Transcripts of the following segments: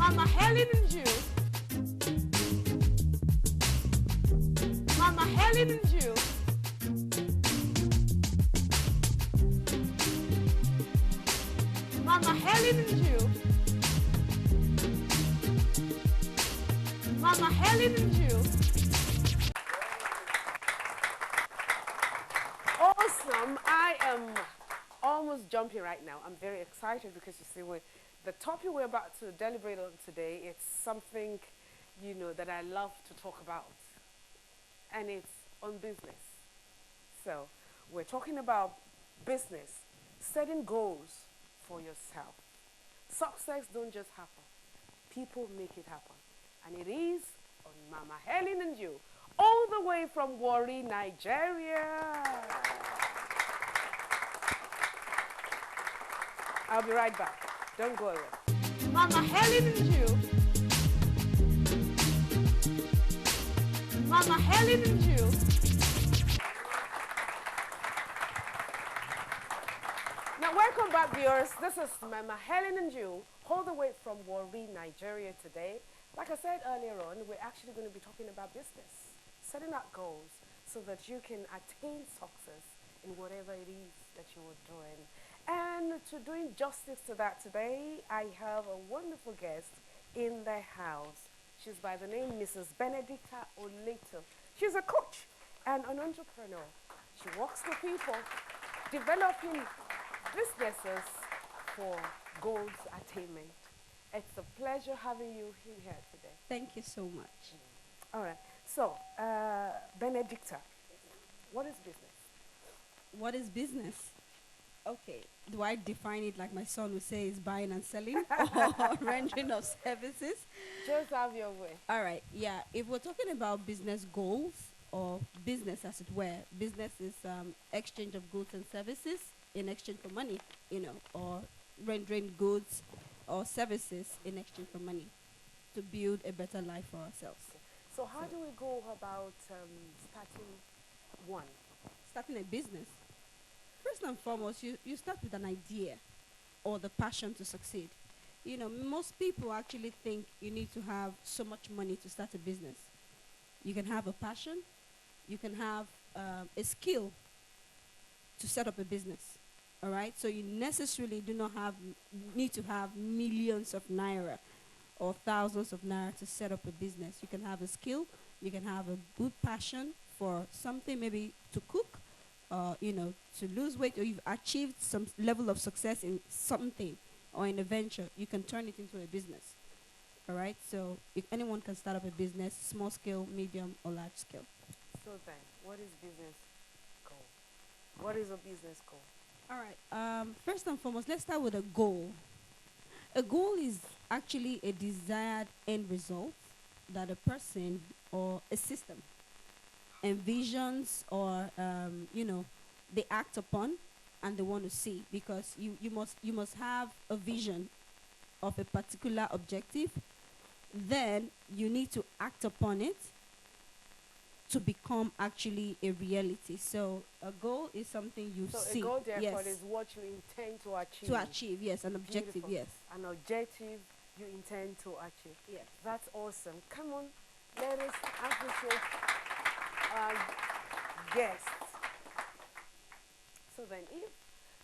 Mama Helen and you. Mama Helen and you. Mama Helen and you. Mama Helen and you. Awesome. I am almost jumping right now. I'm very excited because you see, the topic we're about to deliberate on today, it's something, that I love to talk about. And it's on business. So we're talking about business, setting goals for yourself. Success don't just happen. People make it happen. And it is on Mama Helen and you, all the way from Warri, Nigeria. I'll be right back. Don't go away. Mama Helen and you. Mama Helen and you. Now, welcome back, viewers. This is Mama Helen and you, all the way from Warri, Nigeria today. Like I said earlier on, we're actually going to be talking about business, setting up goals so that you can attain success in whatever it is that you are doing. And to doing justice to that today, I have a wonderful guest in the house. She's by the name Mrs. Benedicta Oleto. She's a coach and an entrepreneur. She works with people, developing businesses for goals attainment. It's a pleasure having you in here today. Thank you so much. All right. So, Benedicta, what is business? What is business? Okay. Do I define it like my son would say is buying and selling or rendering of services? Just have your way. All right. Yeah. If we're talking about business goals or business as it were, business is exchange of goods and services in exchange for money, or rendering goods or services in exchange for money to build a better life for ourselves. Okay. So how do we go about starting one? Starting a business. First and foremost, you start with an idea or the passion to succeed. Most people actually think you need to have so much money to start a business. You can have a passion. You can have a skill to set up a business. All right? So you necessarily do not need to have millions of naira or thousands of naira to set up a business. You can have a skill. You can have a good passion for something, maybe to cook, to lose weight, or you've achieved some level of success in something or in a venture. You can turn it into a business. All right? So if anyone can start up a business, small scale, medium, or large scale. So then, what is business goal? What is a business goal? All right. First and foremost, let's start with a goal. A goal is actually a desired end result that a person or a system envisions or they act upon and they want to see, because you must have a vision of a particular objective. Then you need to act upon it to become actually a reality. So a goal is something you see. So a goal, therefore, yes, is what you intend to achieve. to achieve, yes, an objective. Beautiful. Yes. An objective you intend to achieve. Yes. That's awesome. Come on, let us appreciate our guests. So then, if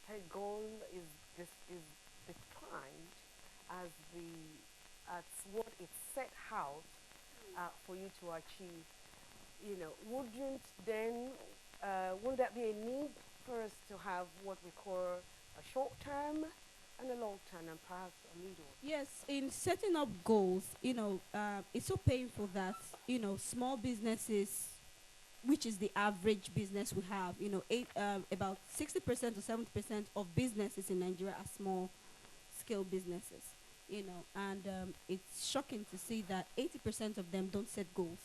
a goal is defined as what it's set out for you to achieve, wouldn't that be a need for us to have what we call a short term and a long term and perhaps a middle? Yes, in setting up goals, it's so painful that, small businesses, which is the average business we have, about 60% to 70% of businesses in Nigeria are small scale businesses, and it's shocking to see that 80% of them don't set goals.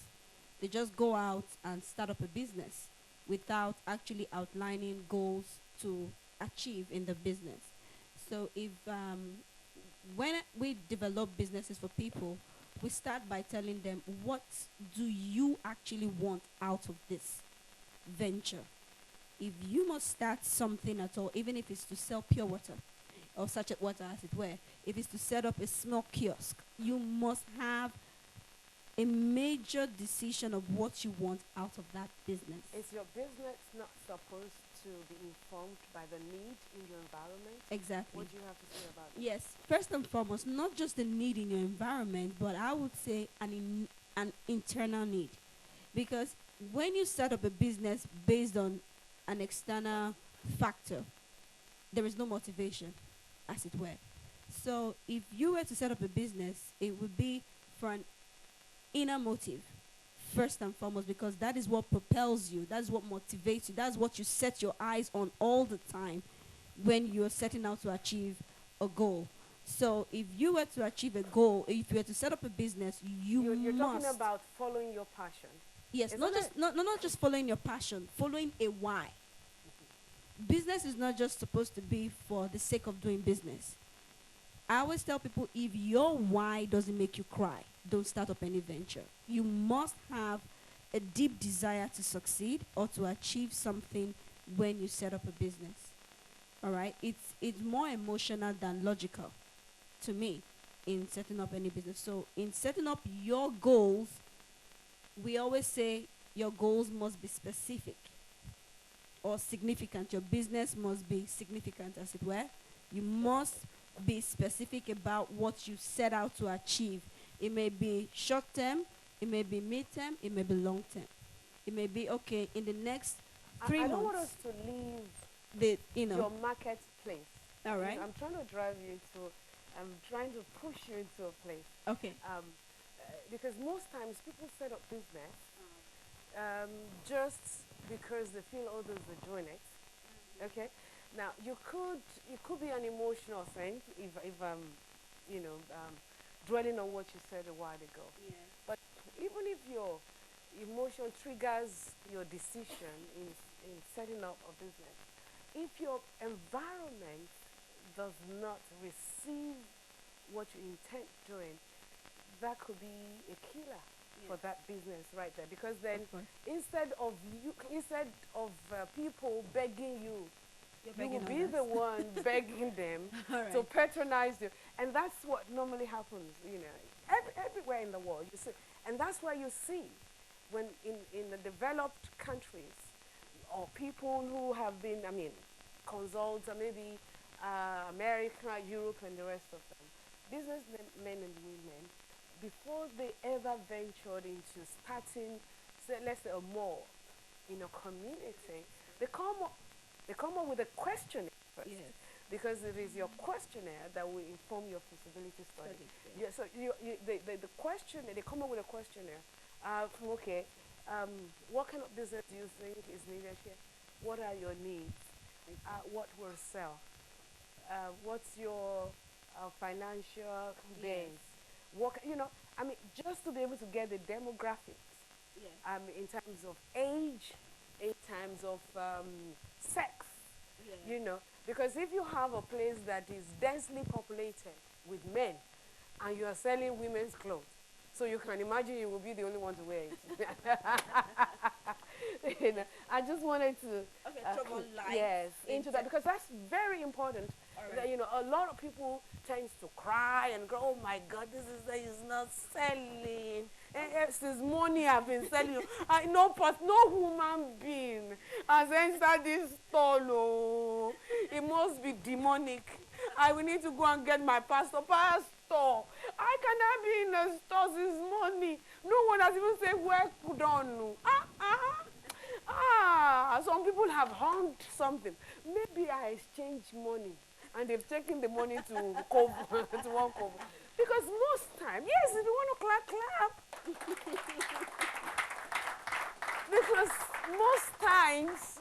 They just go out and start up a business without actually outlining goals to achieve in the business. So if when we develop businesses for people, we start by telling them, what do you actually want out of this venture? If you must start something at all, even if it's to sell pure water, of sachet water, as it were, if it's to set up a small kiosk, you must have a major decision of what you want out of that business. Is your business not supposed to be informed by the need in your environment? Exactly. What do you have to say about that? Yes, first and foremost, not just the need in your environment, but I would say an internal need. Because when you set up a business based on an external factor, there is no motivation, as it were. So if you were to set up a business, it would be for an inner motive, first and foremost, because that is what propels you, that's what motivates you, that's what you set your eyes on all the time when you're setting out to achieve a goal. So if you were to achieve a goal, if you were to set up a business, You're must. talking about following your passion. Yes, Isn't not just it? not just following your passion, following a why. Business is not just supposed to be for the sake of doing business. I always tell people, if your why doesn't make you cry, don't start up any venture. You must have a deep desire to succeed or to achieve something when you set up a business. All right? It's more emotional than logical to me in setting up any business. So in setting up your goals, we always say your goals must be specific or significant. Your business must be significant, as it were. You must be specific about what you set out to achieve. It may be short term, it may be mid term, it may be long term. It may be, okay, in the next 3 I months. don't want us to leave your your marketplace. all right. I'm trying to drive you to, I'm trying to push you into a place. Okay. Because most times people set up business just because they feel others are doing it. Okay. Now it could be an emotional thing if dwelling on what you said a while ago. Yeah. But even if your emotion triggers your decision in setting up a business, if your environment does not receive what you intend doing, that could be a killer for that business right there. Because then instead of people begging you, you will be the one begging them to patronize you. And that's what normally happens, everywhere in the world. You see, and that's why you see when in the developed countries or people who have been, consults, or maybe America, Europe, and the rest of them, businessmen and women, before they ever ventured into starting, say, let's say, a mall in a community, they come up with a questionnaire first. Yes. Because it is your questionnaire that will inform your feasibility study. Yeah, so the questionnaire, they come up with a questionnaire. What kind of business do you think is needed here? What are your needs? What will sell? What's your financial base? Just to be able to get the demographics. Yes. In terms of age, in terms of sex. Because if you have a place that is densely populated with men and you are selling women's clothes, so you can imagine you will be the only one to wear it. I just wanted to throw more light into that, because that's very important. That, a lot of people tend to cry and go, oh my God, this is not selling. Since morning I've been selling you. No human being has entered this stall. Oh. It must be demonic. I will need to go and get my pastor. Pastor, I cannot be in the store since morning. No one has even said where could on. Some people have hung something. Maybe I exchange money and they've taken the money to cover to one cover. Because most time, yes, if you want to clap. Because most times,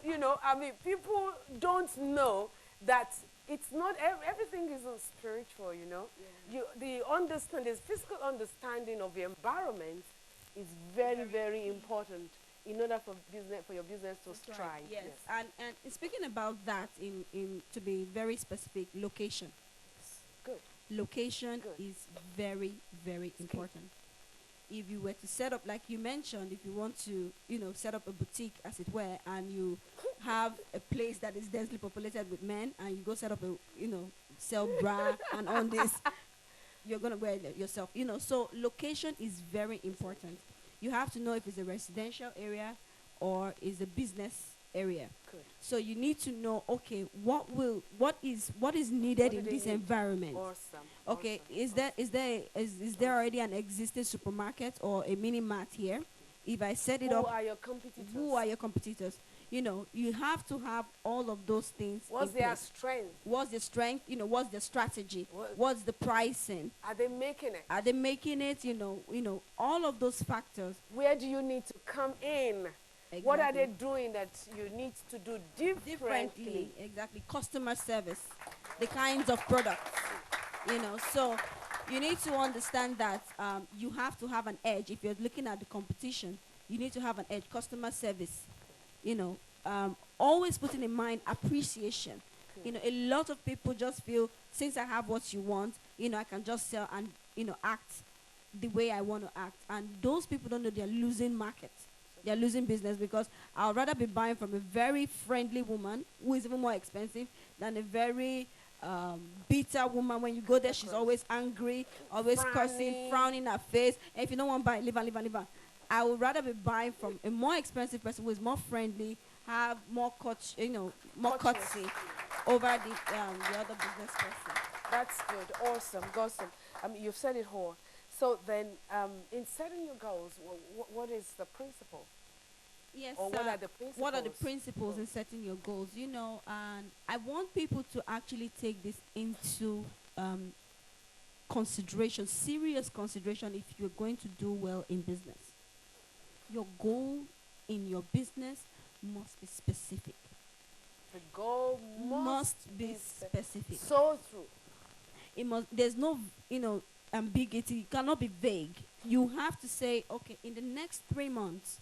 people don't know that it's not everything isn't spiritual. The physical understanding of the environment is very, very important in order for your business to strive. Yes. And speaking about that, in to be very specific, location. Good. Location is very, very important. if you were to set up, like you mentioned, if you want to, set up a boutique, as it were, and you have a place that is densely populated with men, and you go set up a, sell bra and on this, you're going to wear it yourself. So location is very important. You have to know if it's a residential area or is a business area. Good. So you need to know, okay, what is needed What do in they this need? environment. Awesome. Okay, Awesome. is there already an existing supermarket or a mini mart here? If I set it Who up, are your competitors? who are your competitors? You have to have all of those things What's in their place. strength? What's the strength? What's the strategy? What- What's the pricing? Are they making it? Are they making it? All of those factors. Where do you need to come in? What are they doing that you need to do differently? Exactly. Customer service, the kinds of products, So you need to understand that you have to have an edge. If you're looking at the competition, you need to have an edge. Customer service, always putting in mind appreciation. A lot of people just feel, since I have what you want, I can just sell and, act the way I want to act. And those people don't know they're losing market. They're losing business, because I'd rather be buying from a very friendly woman who is even more expensive than a very bitter woman. When you go there, she's always angry, always cursing, frowning her face. And if you don't want to buy, leave her. I would rather be buying from a more expensive person who is more friendly, have more more courtesy over the other business person. That's good. Awesome. You've said it all. So then, in setting your goals, what is the principle? Yes. Or what are the principles? What are the principles in setting your goals? And I want people to actually take this into consideration, serious consideration, if you're going to do well in business. Your goal in your business must be specific. The goal must be specific. So true. There's no, ambiguity. It cannot be vague. You have to say, okay, in the next 3 months,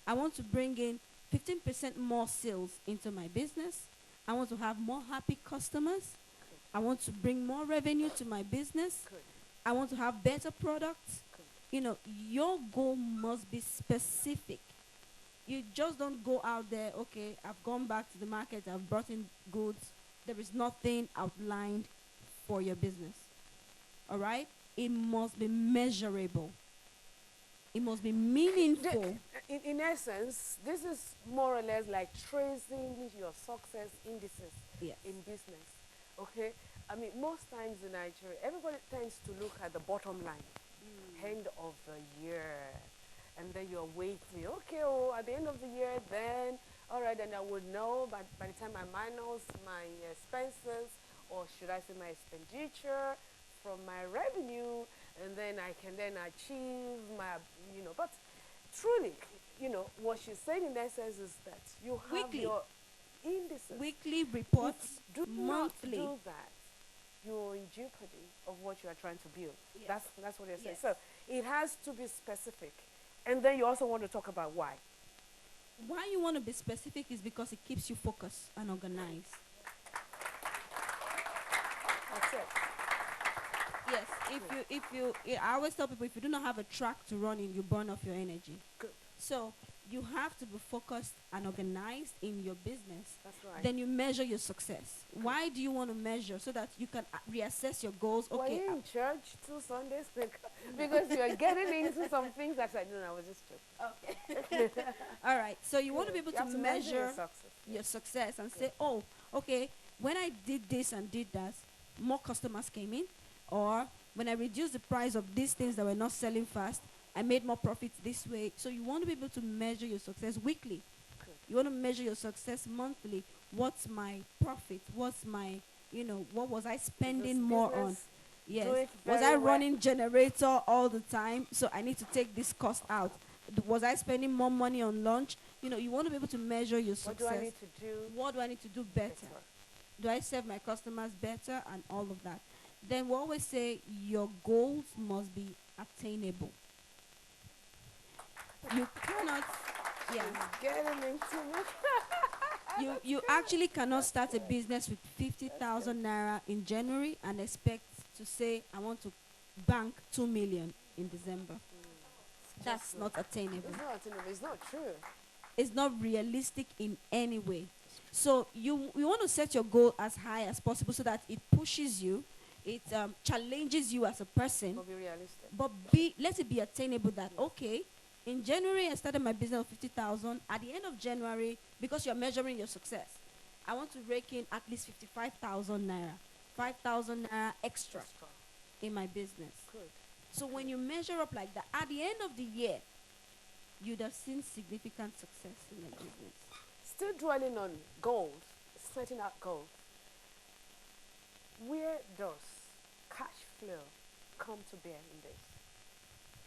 I want to bring in 15% more sales into my business. I want to have more happy customers. I want to bring more revenue to my business. I want to have better products. Your goal must be specific. You just don't go out there, okay, I've gone back to the market, I've brought in goods. There is nothing outlined for your business. All right? It must be measurable. It must be meaningful. In essence, this is more or less like tracing your success indices in business. Okay? Most times in Nigeria, everybody tends to look at the bottom line, end of the year. And then you're waiting. Okay, at the end of the year, then, all right, then I would know by the time I minus my expenses, or should I say my expenditure, from my revenue, and then I can then achieve my, but truly, what she's saying in essence is that you have Weekly. your indices. Weekly reports, Do monthly. not do that, you're in jeopardy of what you are trying to build. Yes. That's what you're saying. Yes. So it has to be specific. And then you also want to talk about why. Why you want to be specific is because it keeps you focused and organized. That's it. Yes, I always tell people, if you do not have a track to run in, you burn off your energy. Good. So you have to be focused and organized in your business. That's right. Then you measure your success. Why do you want to measure? So that you can reassess your goals. Were Okay. you in church 2 Sundays? Because you are getting into some things that I no, I was just joking. Okay. All right. So you want to be able You have to measure measure your success. your success and say, oh, okay, when I did this and did that, more customers came in. Or when I reduced the price of these things that were not selling fast, I made more profits this way. So you want to be able to measure your success weekly. Good. You want to measure your success monthly. What's my profit? What's my, what was I spending more on? Yes. Was I running generator all the time? So I need to take this cost out. Was I spending more money on lunch? You want to be able to measure your success. What do I need to do? What do I need to do better? Do I serve my customers better, and all of that? Then we always say your goals must be attainable. You cannot, Getting into you actually cannot start a business with 50,000 naira in January and expect to say, I want to bank 2 million in December. That's not attainable. It's not attainable. It's not true. It's not realistic in any way. So you want to set your goal as high as possible so that it pushes you, it challenges you as a person, But be realistic. but let it be attainable that, okay, in January I started my business of 50,000. At the end of January, because you're measuring your success, I want to rake in at least 55,000 naira, 5,000 naira extra in my business. Good. So when you measure up like that, at the end of the year, you'd have seen significant success in your business. Still dwelling on goals, setting out goals. Where does cash flow come to bear in this?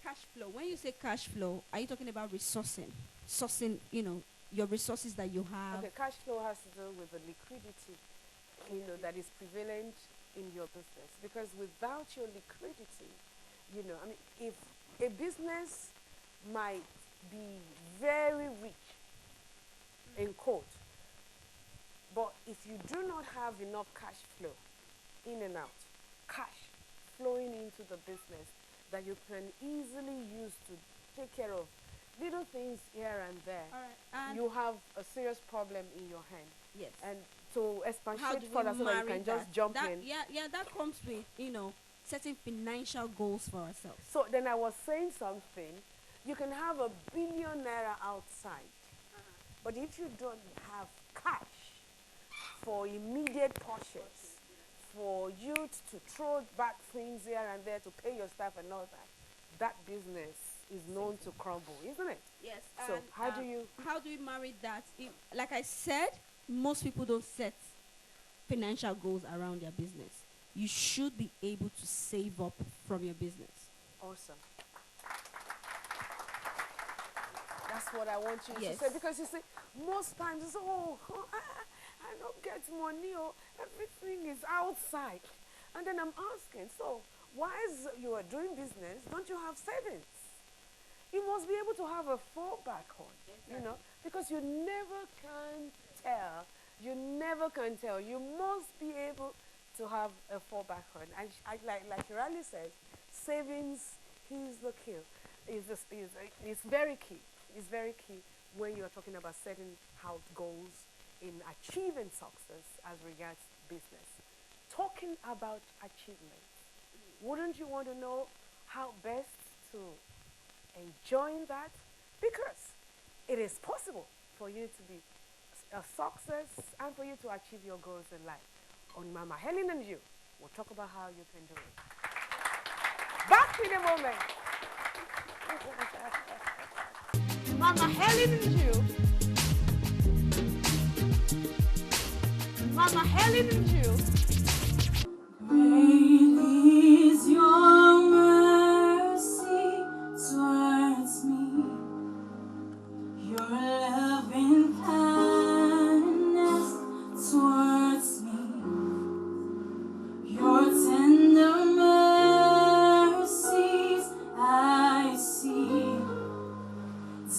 Cash flow. When you say cash flow, are you talking about resourcing? Sourcing, your resources that you have. Okay, cash flow has to do with the liquidity, that is prevalent in your business. Because without your liquidity, if a business might be very rich, in quote, but if you do not have enough cash flow, in and out, cash flowing into the business that you can easily use to take care of little things here and there, you have a serious problem in your hand. Yes. And to expatiate How do further we so that you marry can just that? jump That- in. Yeah, that comes with, setting financial goals for ourselves. So then I was saying something. You can have a billion naira outside, but if you don't have cash for immediate purchase, for you to throw back things here and there to pay your staff and all that, that business is known to crumble, isn't it? Yes. So and, how do you marry that? Like I said, most people don't set financial goals around their business. You should be able to save up from your business. Awesome. That's what I want you Yes. to say, because you see, most times it's I don't get money, or everything is outside. And then I'm asking, so why is you are doing business, don't you have savings? You must be able to have a fallback on, because you never can tell. You never can tell. You must be able to have a fallback on. And like Shirley says, savings is the key. It's very key. It's very key when you're talking about setting out goals in achieving success as regards business. Talking about achievement, wouldn't you want to know how best to enjoy that? Because it is possible for you to be a success and for you to achieve your goals in life. On Mama Helen and You, we'll talk about how you can do it. Back in a moment. Mama Helen and You. Mama Helen and You. Great is your mercy towards me, your loving kindness towards me, your tender mercies I see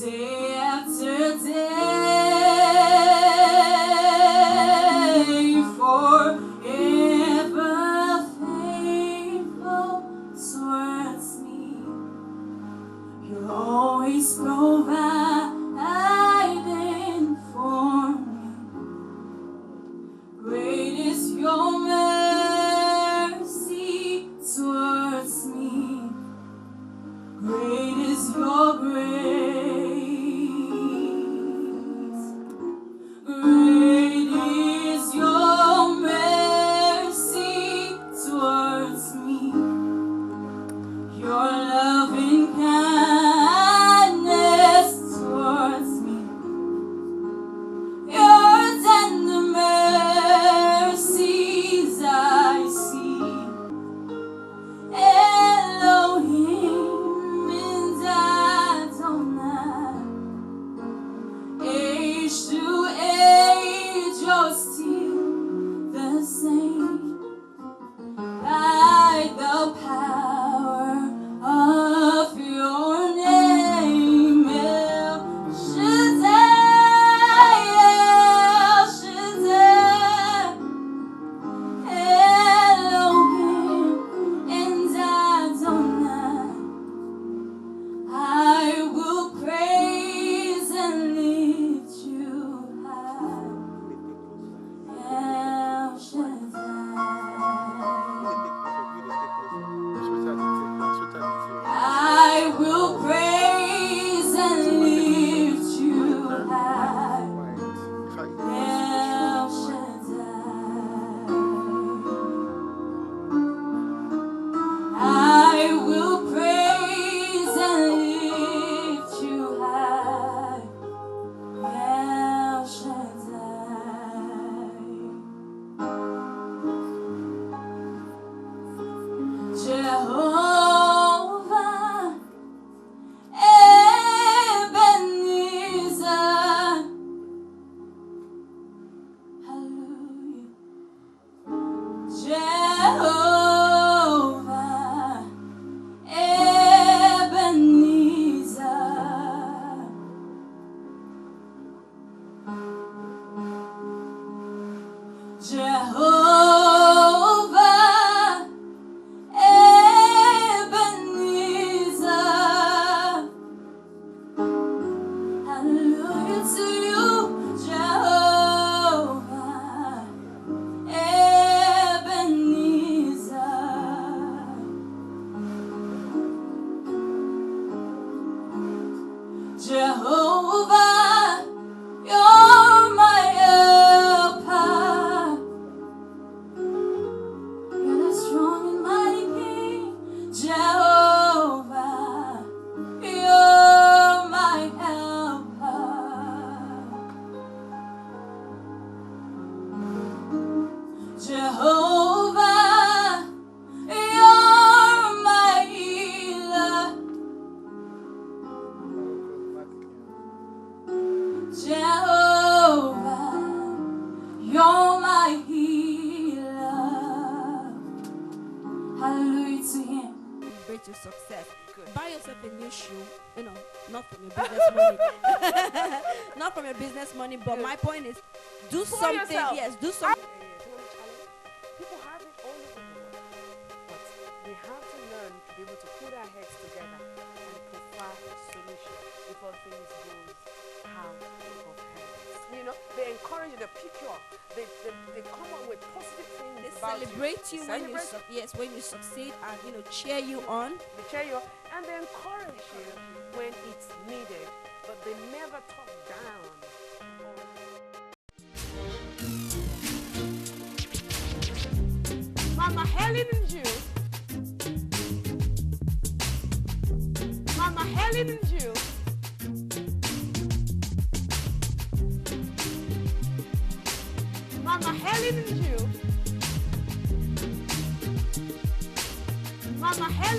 day after day. Forever Hallelujah to Him. Celebrate your success. Good. Buy yourself a new shoe. Not from your business money. Not from your business money. But my point is, do For something. yourself. Yes, do something. Do you want a challenge? People have it all over the world, but we have to learn to be able to put our heads together and provide a solution before things go out of hands. You know, they encourage the picture. They come up with positive things. They about celebrate you They when you celebrate when you succeed, and cheer you on. They cheer you up, and they encourage you when it's needed, but they never talk down. Mama Helen and you. Mama Helen and you. Mama Helen and you. Mama Helen.